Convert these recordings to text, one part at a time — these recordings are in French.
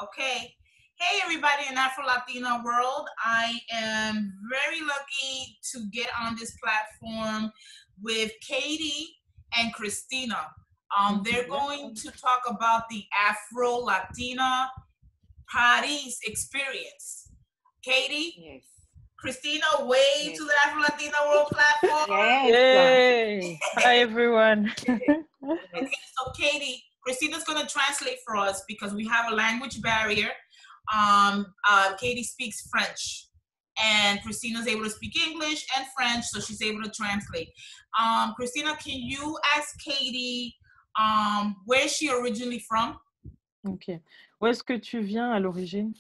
Okay. Hey, everybody in Afro Latina world. I am very lucky to get on this platform with Katie and Christina. They're going to talk about the Afro Latina Paris experience. Katie, Yes. Christina, way to the Afro Latina world platform. Yes. Yay! Hi, everyone. Okay, so Katie, Christina's going to translate for us because we have a language barrier. Katie speaks French, and Christina's able to speak English and French, so she's able to translate. Christina, can you ask Katie where is she originally from? Ok. Où est-ce que tu viens à l'origine?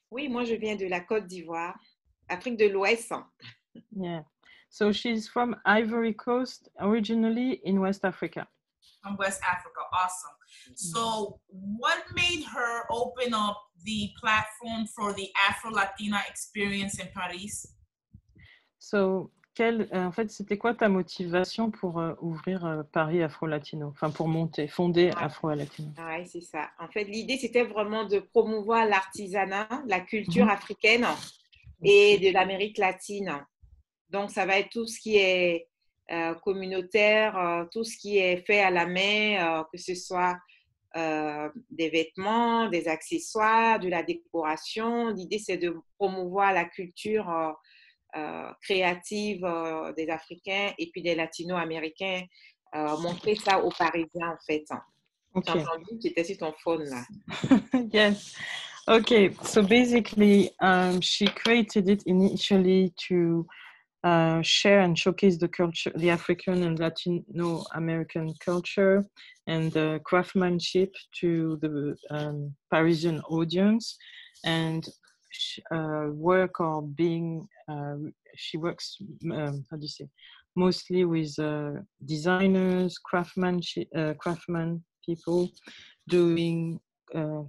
Oui, moi je viens de la Côte d'Ivoire, Afrique de l'Ouest. Yeah. So she's from Ivory Coast, originally in West Africa. From West Africa, awesome. So what made her open up the platform for the Afro-Latina experience in Paris? So, en fait, c'était quoi ta motivation pour ouvrir Paris Afro-Latino? Enfin, pour fonder Afro-Latino? Oui, c'est ça. En fait, l'idée, c'était vraiment de promouvoir l'artisanat, la culture africaine et de l'Amérique latine. Donc, ça va être tout ce qui est communautaire, tout ce qui est fait à la main, que ce soit des vêtements, des accessoires, de la décoration. L'idée, c'est de promouvoir la culture créative des Africains et puis des Latino-Américains, montrer ça aux Parisiens, en fait. Okay. J'ai entendu que tu étais sur ton phone, là. Yes. Okay, so basically, she created it initially to share and showcase the culture, the African and Latino American culture and the craftsmanship to the Parisian audience, and work or being she works how do you say, mostly with designers, craftsman people doing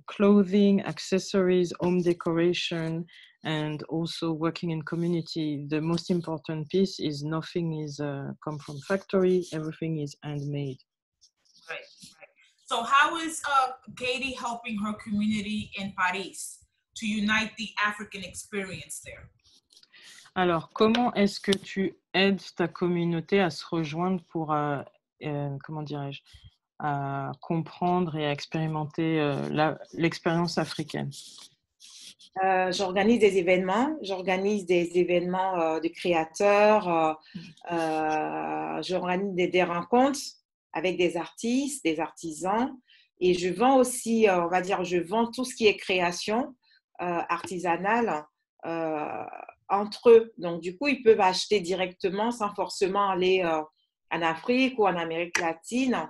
clothing, accessories, home decoration, and also working in community. The most important piece is nothing is come from factory, everything is handmade. Right, right. So how is Katie helping her community in Paris to unite the African experience there? Alors, comment est-ce que tu aides ta communauté à se rejoindre pour, comment dirais-je, à comprendre et à expérimenter l'expérience africaine? J'organise des événements de créateurs, j'organise des rencontres avec des artistes, des artisans, et je vends aussi, on va dire, je vends tout ce qui est création artisanale entre eux. Donc, du coup, ils peuvent acheter directement sans forcément aller en Afrique ou en Amérique latine,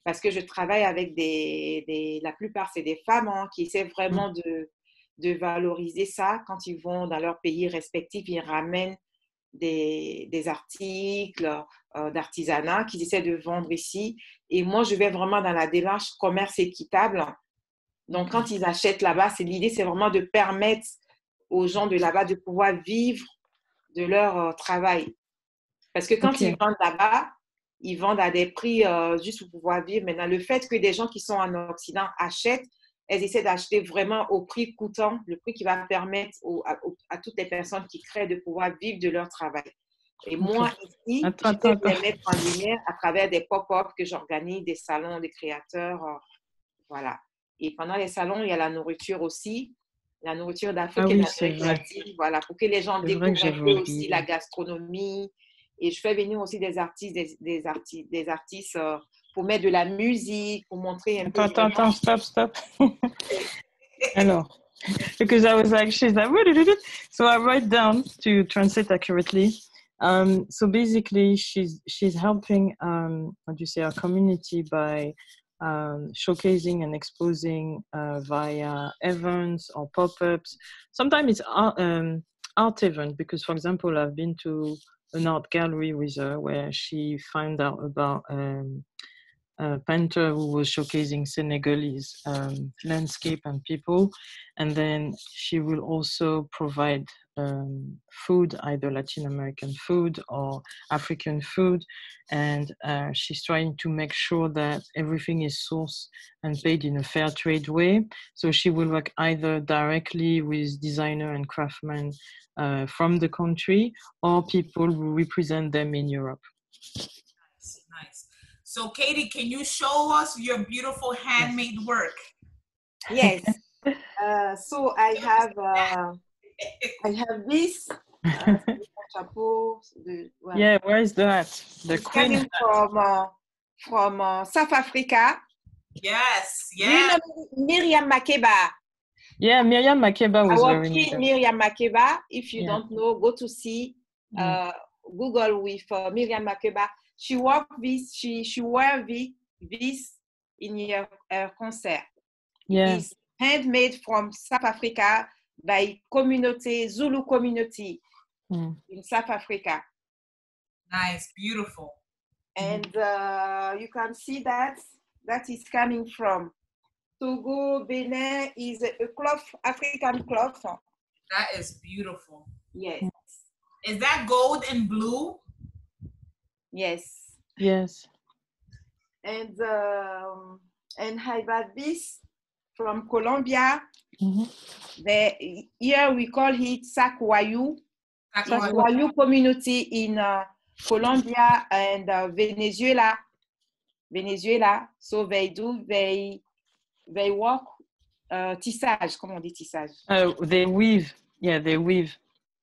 parce que je travaille avec la plupart, c'est des femmes qui essaient vraiment de valoriser ça. Quand ils vont dans leur pays respectif, ils ramènent des articles d'artisanat qu'ils essaient de vendre ici. Et moi, je vais vraiment dans la démarche commerce équitable. Donc, quand ils achètent là-bas, l'idée, c'est vraiment de permettre aux gens de là-bas de pouvoir vivre de leur travail. Parce que quand ils vendent là-bas, ils vendent à des prix juste pour pouvoir vivre. Maintenant, le fait que des gens qui sont en Occident achètent, elles essaient d'acheter vraiment au prix coûtant, le prix qui va permettre à toutes les personnes qui créent de pouvoir vivre de leur travail. Et moi, ici, j'essaie de les mettre en lumière à travers des pop-up que j'organise, des salons des créateurs. Voilà. Et pendant les salons, il y a la nourriture aussi, la nourriture d'Afrique et d'Amérique latine, voilà, pour que les gens découvrent un peu aussi la gastronomie. Et je fais venir aussi des artistes, des artistes pour mettre de la musique, pour montrer un peu. Attends, stop. Alors, because I was like, she's like, so I write down to translate accurately. So basically, she's helping, how do you say, our community by showcasing and exposing via events or pop-ups. Sometimes it's art event, because, for example, I've been to an art gallery with her where she found out about a painter who was showcasing Senegalese landscape and people, and then she will also provide food, either Latin American food or African food, and she's trying to make sure that everything is sourced and paid in a fair trade way. So she will work either directly with designer and craftsmen from the country, or people who represent them in Europe. Nice, nice. So Katie, can you show us your beautiful handmade work? Yes. So I have this chapeau. Yeah, where is that? The it's queen coming from South Africa. Yes, Do you yes. know Miriam Makeba? Yeah, Miriam Makeba was Our very queen nice. Miriam Makeba. If you Yeah. don't know, go to see Google with Miriam Makeba. She wore this. She wore this in her concert. Yeah. It's handmade from South Africa by Zulu community in South Africa. Nice, beautiful. And you can see that is coming from Togo, Benin, is a cloth, African cloth. That is beautiful. Yes. Is that gold and blue? Yes. Yes. And I got this from Colombia. Here we call it Sakwayu. Sakwayu community in Colombia and Venezuela. So they work tissage. Comment on dit tissage? They weave. Yeah, they weave.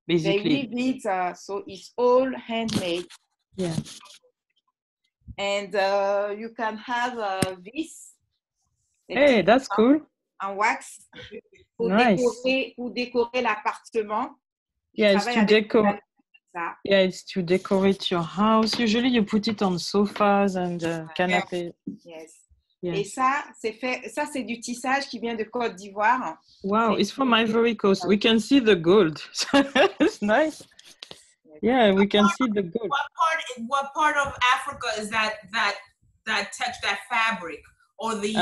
Basically. They weave it, so it's all handmade. Yeah. And you can have this. Hey, that's cool. En wax. Pour décorer l'appartement. Yeah, it's to decorate. Yeah, it's to decorate your house. Usually you put it on sofas and canapés. Yes. Yeah. Et ça c'est du tissage qui vient de Côte d'Ivoire. Wow, it's from Ivory Coast. We can see the gold. It's nice. Yeah, we can see the gold. What part of Africa is that text, that fabric, or the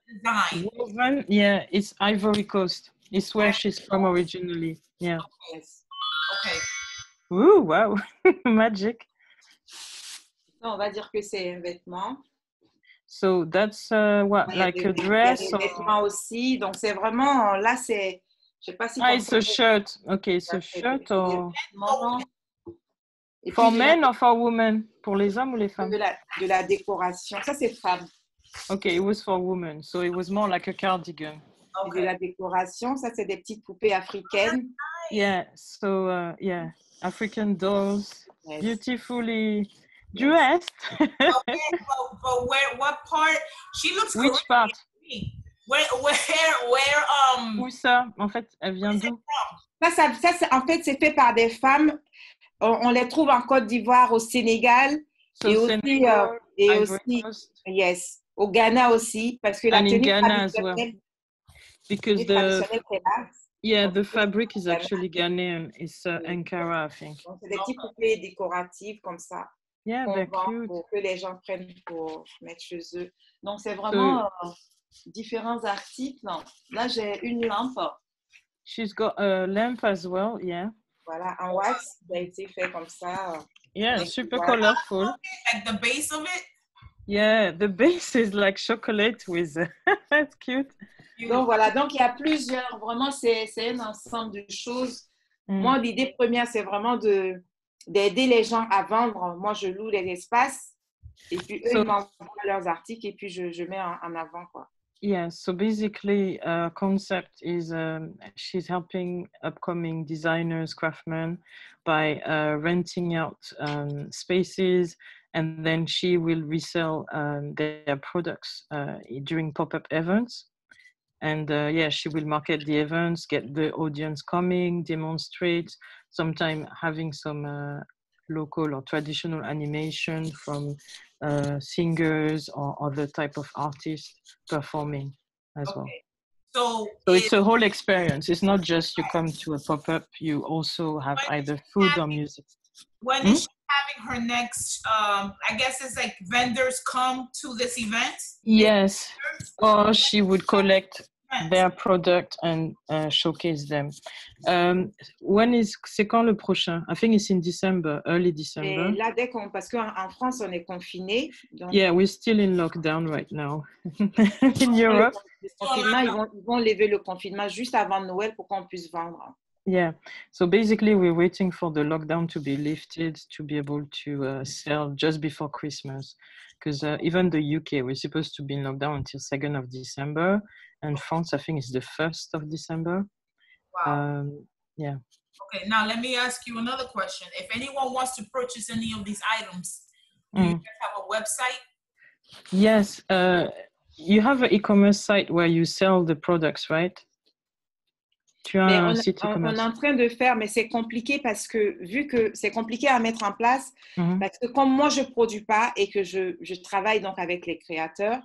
design? Woven, yeah, it's Ivory Coast. It's where she's from originally. Yeah. Yes. Okay. Ooh, wow. Magic. On va dire que c'est un vêtement. So that's what, like a dress? Il y a des vêtements aussi. Donc c'est vraiment, là c'est, je sais pas si. It's a shirt. Okay, it's a shirt or. Et for men or for women? Pour les hommes ou les femmes? De la décoration. Ça c'est femme. Okay, it was for women. So it was more like a cardigan. Okay. De la décoration. Ça c'est des petites poupées africaines. Yeah. So yeah, African dolls, yes. Beautifully dressed. Okay, but what part? She looks. Which part? Where Où ça? En fait, elle vient d'où? Ça, en fait, c'est fait par des femmes. On les trouve en Côte d'Ivoire, au Sénégal, so Sénégal, aussi, yes, au Ghana aussi, parce que la tenue traditionnelle, because the fabric is actually Ghanaian. It's Ankara, I think. Donc, c'est des petites poupées décoratives comme ça. Yeah, they're cute. Pour que les gens prennent pour mettre chez eux. Donc, c'est vraiment différents articles. Là, j'ai une lampe. She's got a lamp as well, yeah. Voilà, en wax, ça a été fait comme ça. Yeah, super colorful. Like the base of it? Yeah, the base is like chocolate with... That's cute. Donc, voilà. Donc, il y a plusieurs... Vraiment, c'est un ensemble de choses. Moi, l'idée première, c'est vraiment d'aider les gens à vendre. Moi, je loue les espaces. Et puis, eux, ils m'envoient leurs articles et puis je mets en avant, quoi. Yeah, so basically, concept is she's helping upcoming designers, craftsmen by renting out spaces, and then she will resell their products during pop-up events. And yeah, she will market the events, get the audience coming, demonstrate, sometimes having some local or traditional animation from singers or other type of artists performing as well. So it's a whole experience. It's not just you come to a pop-up, you also have either food or music. When is she having her next, I guess it's like vendors come to this event? Yes, or she would collect their product and showcase them. C'est quand le prochain? I think it's in December, early December. Et là, parce qu'en France, on est confiné. Donc, yeah, we're still in lockdown right now in Europe. Le confinement, ils vont lever le confinement juste avant Noël pour qu'on puisse vendre. Yeah, so basically we're waiting for the lockdown to be lifted to be able to sell just before Christmas, because even the UK, we're supposed to be in lockdown until 2nd of December, and France, I think, is the 1st of December. Wow. Yeah. Okay, now let me ask you another question. If anyone wants to purchase any of these items, do you guys have a website? Yes, you have an e-commerce site where you sell the products, right? Mais on est en train de faire, mais c'est compliqué parce que vu que c'est compliqué à mettre en place, parce que comme moi je produis pas et que je travaille donc avec les créateurs,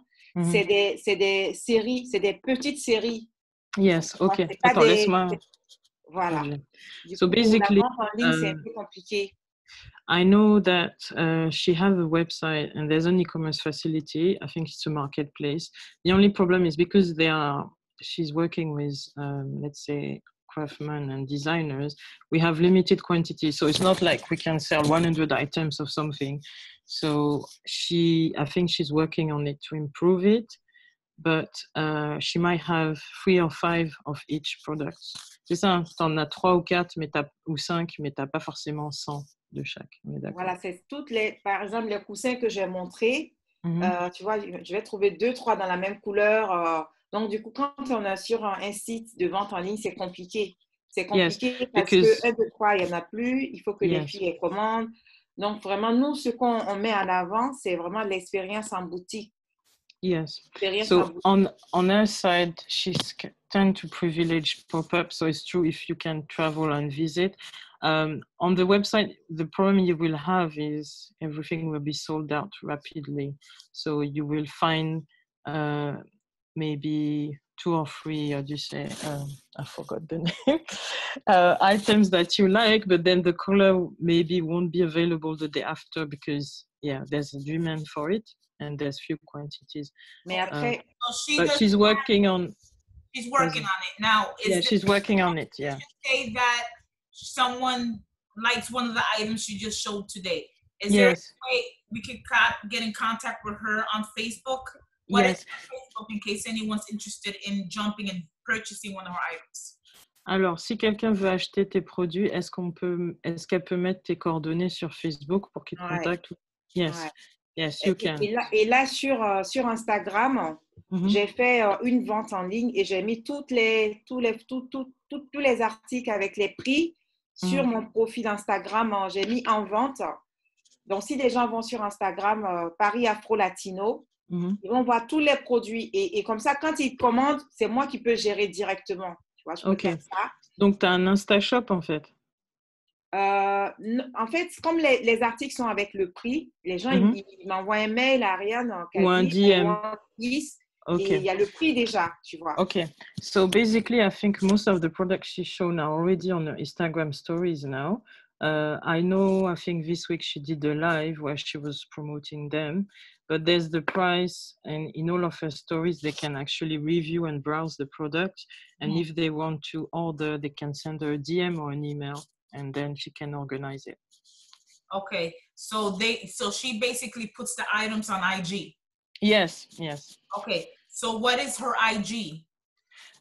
c'est des séries, c'est des petites séries. Yes, okay. Attends, laisse-moi. Voilà. So basically, la vente en ligne, c'est un peu compliqué. I know that she has a website and there's an e-commerce facility. I think it's a marketplace. The only problem is because she's working with, let's say, craftsmen and designers, we have limited quantity. So it's not like we can sell 100 items of something. So I think she's working on it to improve it, but she might have 3 or 5 of each product. C'est ça, t'en as 3 ou 4 ou 5, mais t'as pas forcément 100 de chaque. Voilà, c'est par exemple, les coussins que j'ai montrés, tu vois, je vais trouver 2, 3 dans la même couleur. Donc, du coup, quand on est sur un site de vente en ligne, c'est compliqué. C'est compliqué parce que 1, 2, 3, il n'y en a plus. Il faut que les filles les commandent. Donc, vraiment, nous, ce qu'on met en avant, c'est vraiment l'expérience en boutique. Yes. So on her side, she's tend to privilege pop-up. So it's true if you can travel and visit. On the website, the problem you will have is everything will be sold out rapidly. So you will find maybe 2 or 3, how do you say, I forgot the name, items that you like, but then the color maybe won't be available the day after because, there's a demand for it and there's few quantities. Mais après, but she's working on... She's working on it now. She's working on it, yeah. Say that someone likes one of the items she just showed today. Is there a way we could get in contact with her on Facebook? What is Facebook in case anyone's interested in jumping and purchasing one of her items? Alors, si quelqu'un veut acheter tes produits, est-ce qu'elle peut mettre tes coordonnées sur Facebook pour qu'il te contacte? Yes, yes, you can. Et là sur Instagram, j'ai fait une vente en ligne et j'ai mis tous les articles avec les prix sur mon profil Instagram. J'ai mis en vente. Donc, si des gens vont sur Instagram, Paris Afro Latino, ils vont voir tous les produits. Et comme ça, quand ils commandent, c'est moi qui peux gérer directement. Tu vois, je peux faire ça. Donc, tu as un InstaShop, en fait? En fait, comme les articles sont avec le prix, les gens ils m'envoient un mail à Ariane ou un DM. Et il y a le prix déjà, tu vois. Okay, so basically, I think most of the products she showed are already on her Instagram stories now. I think this week she did a live where she was promoting them, but there's the price, and in all of her stories, they can actually review and browse the product. And if they want to order, they can send her a DM or an email, and then she can organize it. Okay, so she basically puts the items on IG. Yes. Okay, so what is her IG?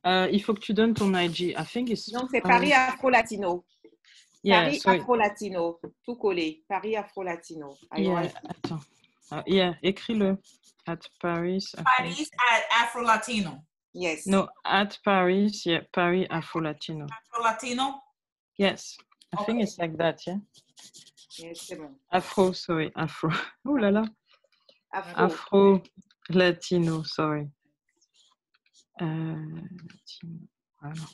Il faut que tu donnes ton IG. I think it's... Donc, c'est Paris Afro Latino. Yeah, Paris Afro Latino. Tout collé. Paris Afro Latino. Attends. Écris-le. At Paris. Paris at Afro Latino. Yes. No, at Paris. Yeah, Paris Afro Latino. Afro Latino? Yes. I think it's like that, yeah? Yes, c'est bon. Afro. Oh là là. Afro Latino, sorry. Latino. Voilà.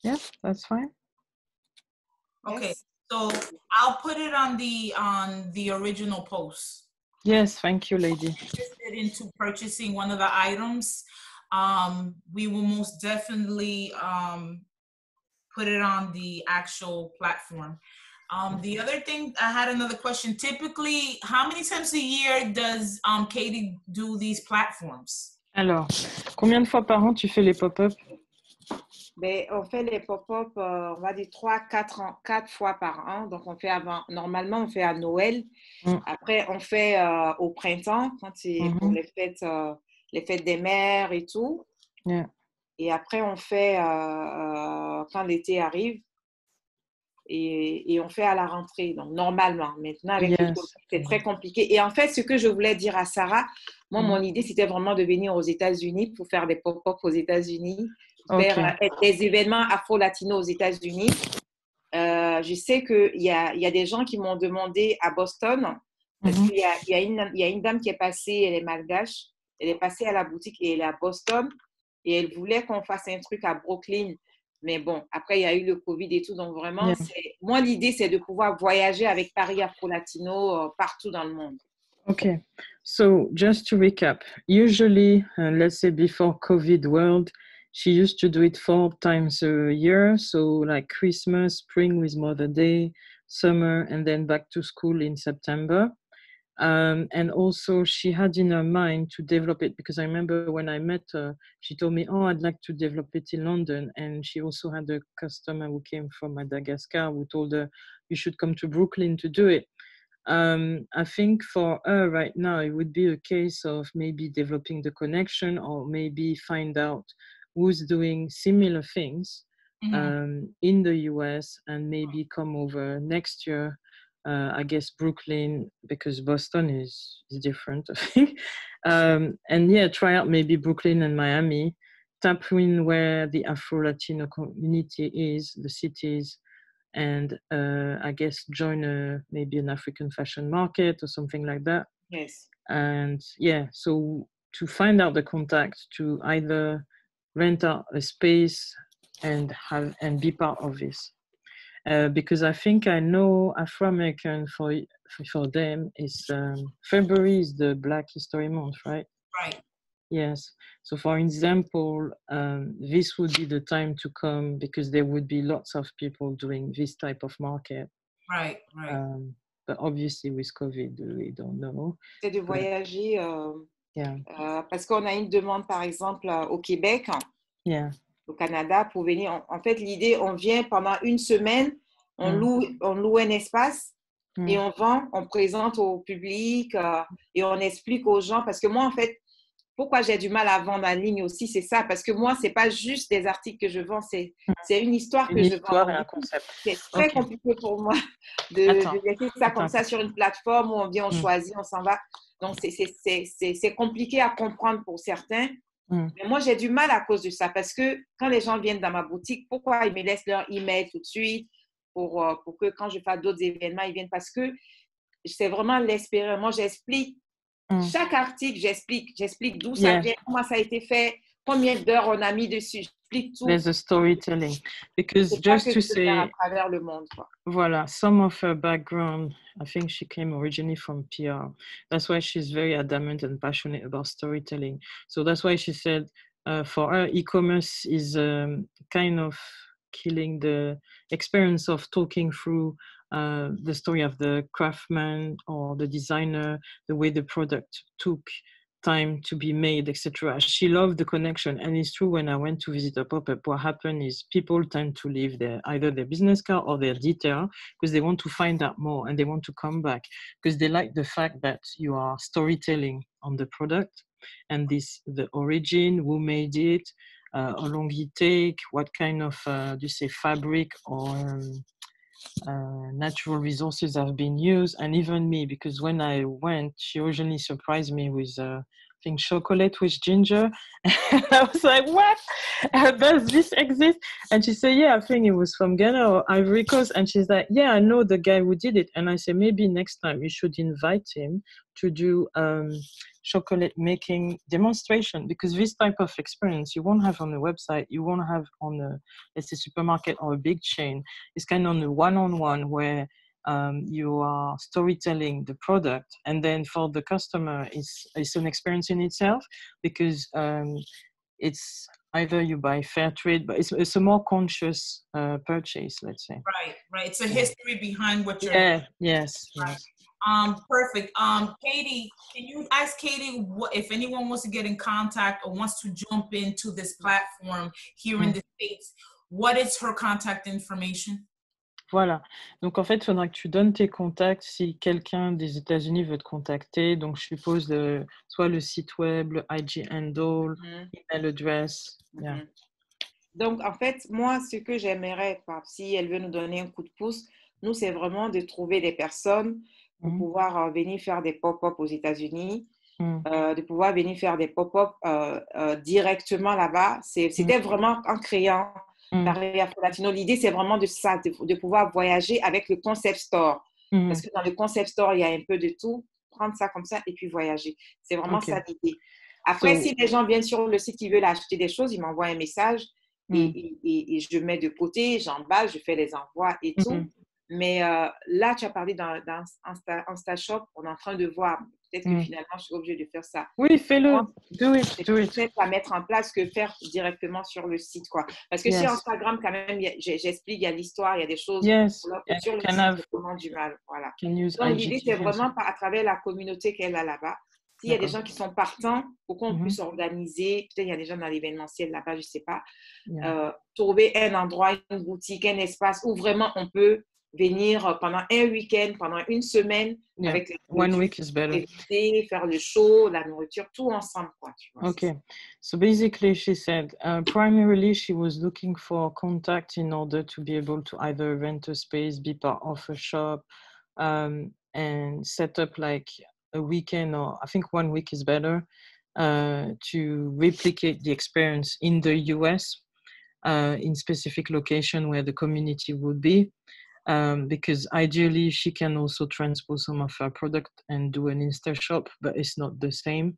Yeah, that's fine. Okay, yes. So I'll put it on the original post. Yes, thank you, lady. Interested into purchasing one of the items, we will most definitely put it on the actual platform. The other thing, I had another question. Typically, how many times a year does Katie do these platforms? Alors, combien de fois par an tu fais les pop-up? Ben, on fait les pop-up, on va dire 4 fois par an. Donc, on fait normalement, on fait à Noël. Mm. Après, on fait au printemps, quand c'est pour Mhm. les fêtes des mères et tout. Yeah. Et après, on fait quand l'été arrive et on fait à la rentrée. Donc, normalement, maintenant, avec le Covid, Yes. c'est très compliqué. Et en fait, ce que je voulais dire à Sarah, moi, mon idée, c'était vraiment de venir aux États-Unis pour faire des pop-up aux États-Unis, faire Ok. des événements afro-latinos aux États-Unis. Je sais qu'il y a des gens qui m'ont demandé à Boston, parce Mhm. il y a une dame qui est passée, elle est malgache, elle est passée à la boutique et elle est à Boston et elle voulait qu'on fasse un truc à Brooklyn. Mais bon, après, il y a eu le Covid et tout. Donc, vraiment, Yeah. moi, l'idée, c'est de pouvoir voyager avec Paris Afro-Latino partout dans le monde. Okay. So just to recap, usually, let's say before COVID world, she used to do it 4 times a year. So like Christmas, spring with Mother Day, summer, and then back to school in September. And also she had in her mind to develop it because I remember when I met her, she told me, oh, I'd like to develop it in London. And she also had a customer who came from Madagascar who told her, you should come to Brooklyn to do it. I think for her right now, it would be a case of maybe developing the connection or maybe find out who's doing similar things in the US and maybe come over next year. I guess Brooklyn, because Boston is different, I think. And yeah, try out maybe Brooklyn and Miami, tap in where the Afro Latino community is, the cities, and I guess join maybe an African fashion market or something like that. Yes. And yeah, so to find out the contact to either rent out a space and be part of this. Because I think I know Afro-American for them is February is the Black History Month, right? Right. Yes. So for example, this would be the time to come because there would be lots of people doing this type of market. Right, right. But obviously with COVID, we don't know. C'est de But, voyager yeah. parce qu'on a une demande, par exemple, au Québec, Yeah. au Canada, pour venir. En fait, l'idée, on vient pendant une semaine, on loue un espace et on vend, on présente au public et on explique aux gens. Parce que moi, en fait, pourquoi j'ai du mal à vendre en ligne aussi, c'est ça. Parce que moi, c'est pas juste des articles que je vends, c'est une histoire que je vends. Et un concept. C'est très compliqué pour moi de laisser ça comme ça sur une plateforme où on vient, on choisit, on s'en va. Donc, c'est compliqué à comprendre pour certains. Mais moi, j'ai du mal à cause de ça parce que quand les gens viennent dans ma boutique, pourquoi ils me laissent leur email tout de suite pour que quand je fasse d'autres événements, ils viennent parce que c'est vraiment l'espérer. Moi, j'explique chaque article, j'explique d'où ça vient, comment ça a été fait, combien d'heures on a mis dessus. J'explique tout. There's a storytelling because C'est just pas que to je peux faire à say, travers le monde, quoi. Voila, some of her background, I think she came originally from PR. That's why she's very adamant and passionate about storytelling. So that's why she said for her, e-commerce is kind of killing the experience of talking through the story of the craftsman or the designer, the way the product took time to be made, etc. She loved the connection. And it's true, when I went to visit a pop-up, what happened is people tend to leave either their business card or their detail because they want to find out more and they want to come back because they like the fact that you are storytelling on the product and the origin, who made it, how long it take, what kind of fabric or natural resources have been used. And even me, because when I went, she originally surprised me with I think chocolate with ginger. And I was like, what? Does this exist? And she said, yeah, I think it was from Ghana or Ivory Coast. And she's like, yeah, I know the guy who did it. And I said, maybe next time you should invite him to do chocolate making demonstration, because this type of experience you won't have on the website, you won't have on a, let's say, supermarket or a big chain. It's kind of on a one-on-one where you are storytelling the product, and then for the customer it's an experience in itself, because it's either you buy fair trade, but it's a more conscious purchase, let's say. Right. It's a history behind what you're doing. Yes. Perfect. Katie, can you ask Katie what if anyone wants to get in contact or wants to jump into this platform here in the States, what is her contact information? Voilà. Donc, en fait, il faudra que tu donnes tes contacts si quelqu'un des États-Unis veut te contacter. Donc, je suppose soit le site web, le IG handle, email address. Yeah. Donc, en fait, moi, ce que j'aimerais, si elle veut nous donner un coup de pouce, nous, c'est vraiment de trouver des personnes pour pouvoir venir faire des pop-up aux États-Unis, de pouvoir venir faire des pop-up directement là-bas. C'était vraiment en créant Paris Afro Latino. L'idée, c'est vraiment de ça, de pouvoir voyager avec le concept store. Parce que dans le concept store, il y a un peu de tout. Prendre ça comme ça et puis voyager. C'est vraiment ça l'idée. Après, si les gens viennent sur le site qui veulent acheter des choses, ils m'envoient un message et je mets de côté, j'emballe, je fais les envois et tout. Mais là, tu as parlé dans InstaShop, on est en train de voir. Peut-être que finalement, je suis obligée de faire ça. Oui, fais-le. Do it. C'est à mettre en place que faire directement sur le site, quoi. Parce que sur Instagram, quand même, j'explique, il y a l'histoire, il y a des choses. Sur le site, c'est vraiment du mal. Voilà. Donc, l'idée, c'est vraiment à travers la communauté qu'elle a là-bas. S'il y a des gens qui sont partants, pour qu'on puisse organiser, peut-être il y a des gens dans l'événementiel là-bas, je ne sais pas, trouver un endroit, une boutique, un espace où vraiment on peut venir pendant un week-end, pendant une semaine, avec les 1 week is better. Faire le show, la nourriture, tout ensemble, quoi. Tu vois, okay. So basically, she said primarily she was looking for contact in order to be able to either rent a space, be part of a shop, and set up like a weekend, or I think 1 week is better, to replicate the experience in the US, in specific location where the community would be. Because ideally she can also transpose some of her product and do an Insta shop, but it's not the same.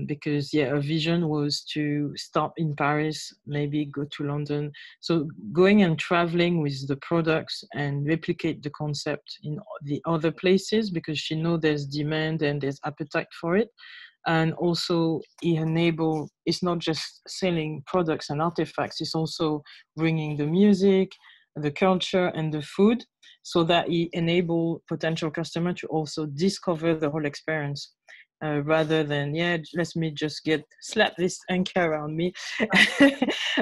Because her vision was to start in Paris, maybe go to London. So going and traveling with the products and replicate the concept in the other places, because she knows there's demand and there's appetite for it. And also it's not just selling products and artifacts, it's also bringing the music, the culture and the food, so that it enable potential customer to also discover the whole experience, rather than let me just slap this anchor around me,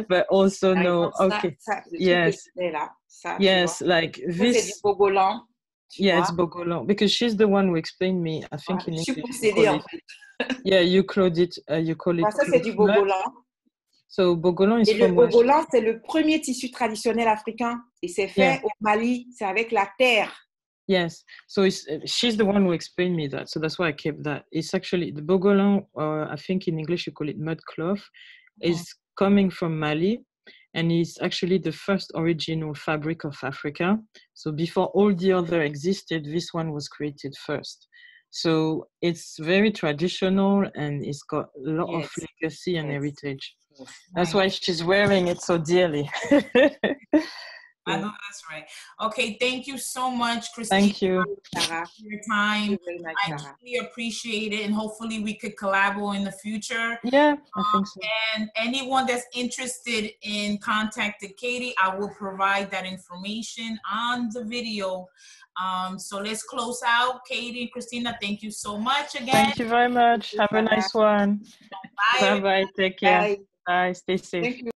but also like this. Bogolan. It's Bogolan, because she's the one who explained me. I think in English you call it. Ça c'est du Bogolan. So Bogolan is le Bogolan, c'est le premier tissu traditionnel africain et c'est fait au Mali, c'est avec la terre. Yes, so she's the one who explained me that, so that's why I kept that. It's actually the Bogolan, I think in English you call it mud cloth, is coming from Mali, and it's actually the first original fabric of Africa. So before all the other existed, this one was created first. So it's very traditional and it's got a lot of legacy and heritage. That's why she's wearing it so dearly. I know that's right. Okay, thank you so much, Christina. Thank you, Sarah, for your time. I really appreciate it, and hopefully we could collaborate in the future. Yeah, I think so. And anyone that's interested in contacting Katie, I will provide that information on the video. So let's close out. Katie and Christina, thank you so much again. Thank you very much. Have a nice one. Bye. Bye-bye. Take care. Bye. Stay safe. Thank you.